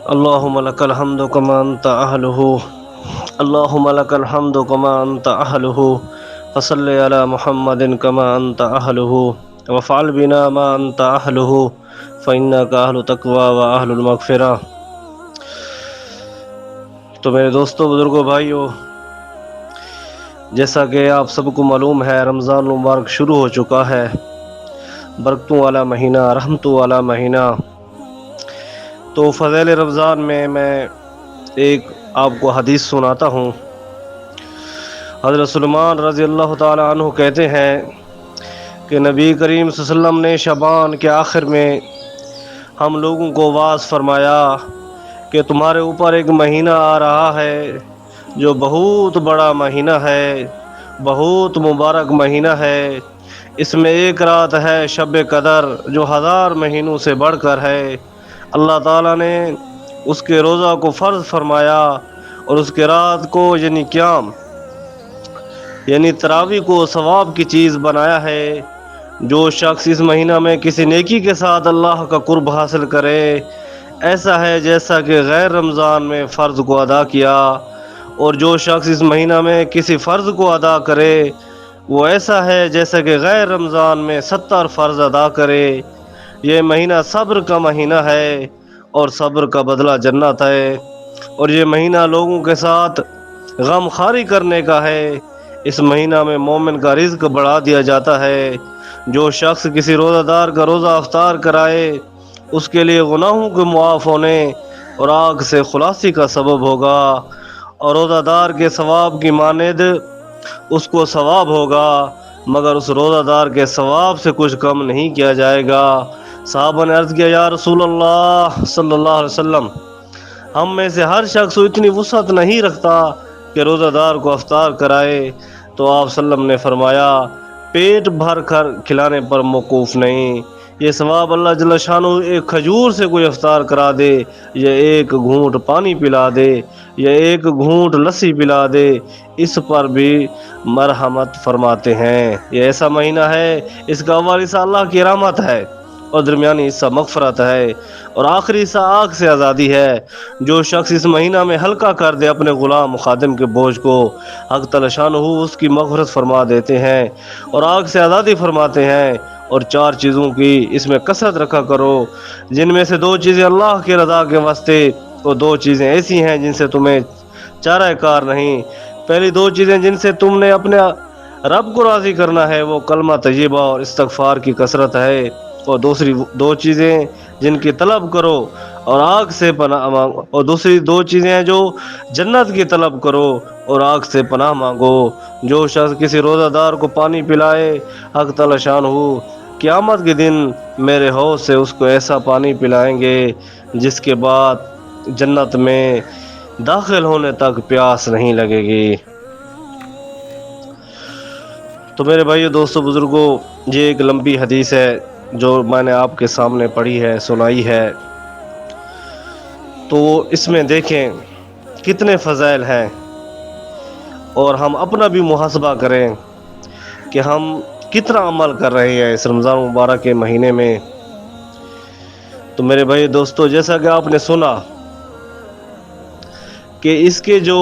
اللهم لك الحمد كما أنت أهله اللهم لك الحمد كما أنت أهله فصل على محمد كما أنت أهله وفعل بنا ما أنت أهله فإنك أهل تقوى وأهل المغفرة۔ تو میرے دوستوں، بزرگوں، بھائیوں، جیسا کہ آپ سب کو معلوم ہے، رمضان المبارک شروع ہو چکا ہے، برکتوں والا مہینہ، رحمتوں والا مہینہ۔ تو فضائل رمضان میں ایک آپ کو حدیث سناتا ہوں۔ حضرت سلمان رضی اللہ تعالی عنہ کہتے ہیں کہ نبی کریم صلی اللہ علیہ وسلم نے شعبان کے آخر میں ہم لوگوں کو واعظ فرمایا کہ تمہارے اوپر ایک مہینہ آ رہا ہے جو بہت بڑا مہینہ ہے، بہت مبارک مہینہ ہے۔ اس میں ایک رات ہے شب قدر جو 1000 مہینوں سے بڑھ کر ہے۔ اللہ تعالیٰ نے اس کے روزہ کو فرض فرمایا اور اس کے رات کو یعنی قیام یعنی تراویح کو ثواب کی چیز بنایا ہے۔ جو شخص اس مہینہ میں کسی نیکی کے ساتھ اللہ کا قرب حاصل کرے، ایسا ہے جیسا کہ غیر رمضان میں فرض کو ادا کیا، اور جو شخص اس مہینہ میں کسی فرض کو ادا کرے وہ ایسا ہے جیسا کہ غیر رمضان میں 70 فرض ادا کرے۔ یہ مہینہ صبر کا مہینہ ہے اور صبر کا بدلہ جنت ہے، اور یہ مہینہ لوگوں کے ساتھ غم خواری کرنے کا ہے۔ اس مہینہ میں مومن کا رزق بڑھا دیا جاتا ہے۔ جو شخص کسی روزہ دار کا روزہ افطار کرائے اس کے لیے گناہوں کے معاف ہونے اور آگ سے خلاصی کا سبب ہوگا، اور روزہ دار کے ثواب کی مانند اس کو ثواب ہوگا، مگر اس روزہ دار کے ثواب سے کچھ کم نہیں کیا جائے گا۔ صحابہ نے عرض کیا، یا رسول اللہ صلی اللہ علیہ وسلم، ہم میں سے ہر شخص اتنی وسعت نہیں رکھتا کہ روزہ دار کو افطار کرائے۔ تو آپ صلی اللہ علیہ وسلم نے فرمایا، پیٹ بھر کر کھلانے پر موقوف نہیں، یہ ثواب اللہ جل شانہ ایک کھجور سے کوئی افطار کرا دے، یا ایک گھونٹ پانی پلا دے، یا ایک گھونٹ لسی پلا دے، اس پر بھی مرحمت فرماتے ہیں۔ یہ ایسا مہینہ ہے، اس کا اول حصہ اللہ کی رحمت ہے اور درمیانی حصہ مغفرت ہے اور آخری حصہ آگ سے آزادی ہے۔ جو شخص اس مہینہ میں ہلکا کر دے اپنے غلام مخادم کے بوجھ کو، حق تعالی شانہ اس کی مغفرت فرما دیتے ہیں اور آگ سے آزادی فرماتے ہیں۔ اور 4 چیزوں کی اس میں کثرت رکھا کرو، جن میں سے 2 چیزیں اللہ کی رضا کے واسطے اور 2 چیزیں ایسی ہیں جن سے تمہیں چارہ کار نہیں۔ پہلی 2 چیزیں جن سے تم نے اپنے رب کو راضی کرنا ہے وہ کلمہ طیبہ اور استغفار کی کثرت ہے، اور دوسری 2 چیزیں جن کی طلب کرو اور آگ سے پناہ مانگو، اور دوسری 2 چیزیں ہیں جو جنت کی طلب کرو اور آگ سے پناہ مانگو۔ جو شخص کسی روزہ دار کو پانی پلائے، حق تعالی شانہ قیامت کے دن میرے حوض سے اس کو ایسا پانی پلائیں گے جس کے بعد جنت میں داخل ہونے تک پیاس نہیں لگے گی۔ تو میرے بھائیو، دوستو، بزرگوں، یہ ایک لمبی حدیث ہے جو میں نے آپ کے سامنے پڑھی ہے، سنائی ہے۔ تو اس میں دیکھیں کتنے فضائل ہیں، اور ہم اپنا بھی محاسبہ کریں کہ ہم کتنا عمل کر رہے ہیں اس رمضان مبارک کے مہینے میں۔ تو میرے بھائی دوستو، جیسا کہ آپ نے سنا کہ اس کے جو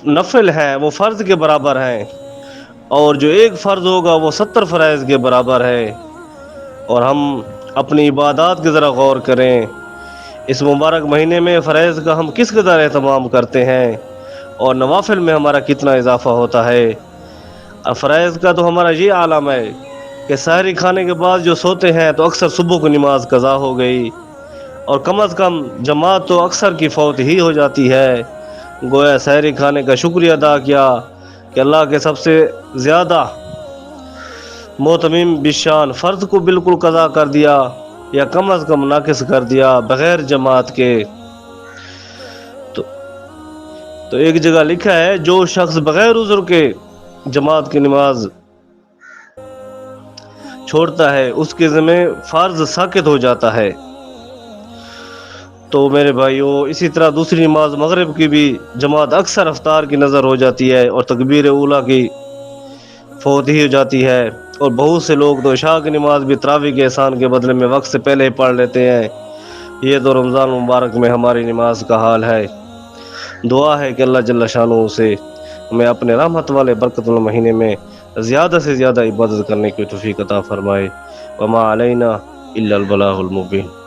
نفل ہیں وہ فرض کے برابر ہیں، اور جو ایک فرض ہوگا وہ 70 فرائض کے برابر ہے۔ اور ہم اپنی عبادات کے ذرا غور کریں، اس مبارک مہینے میں فرائض کا ہم کس قدر اہتمام کرتے ہیں اور نوافل میں ہمارا کتنا اضافہ ہوتا ہے۔ فرائض کا تو ہمارا یہ عالم ہے کہ سحری کھانے کے بعد جو سوتے ہیں تو اکثر صبح کو نماز قضا ہو گئی، اور کم از کم جماعت تو اکثر کی فوت ہی ہو جاتی ہے۔ گویا سحری کھانے کا شکریہ ادا کیا کہ اللہ کے سب سے زیادہ معتمم بشان فرض کو بالکل قضا کر دیا یا کم از کم ناقص کر دیا بغیر جماعت کے۔ تو ایک جگہ لکھا ہے، جو شخص بغیر عذر کے جماعت کی نماز چھوڑتا ہے اس کے ذمہ فرض ساقط ہو جاتا ہے۔ تو میرے بھائیو، اسی طرح دوسری نماز مغرب کی بھی جماعت اکثر افطار کی نظر ہو جاتی ہے اور تکبیر اولیٰ کی فوت ہی ہو جاتی ہے، اور بہت سے لوگ تو عشاء کی نماز بھی تراویح کے احسان کے بدلے میں وقت سے پہلے ہی پڑھ لیتے ہیں۔ یہ تو رمضان مبارک میں ہماری نماز کا حال ہے۔ دعا ہے کہ اللہ جل شانہ سے ہمیں اپنے رحمت والے برکت والے مہینے میں زیادہ سے زیادہ عبادت کرنے کی توفیق عطا فرمائے۔ وما علینا الا البلاغ المبین۔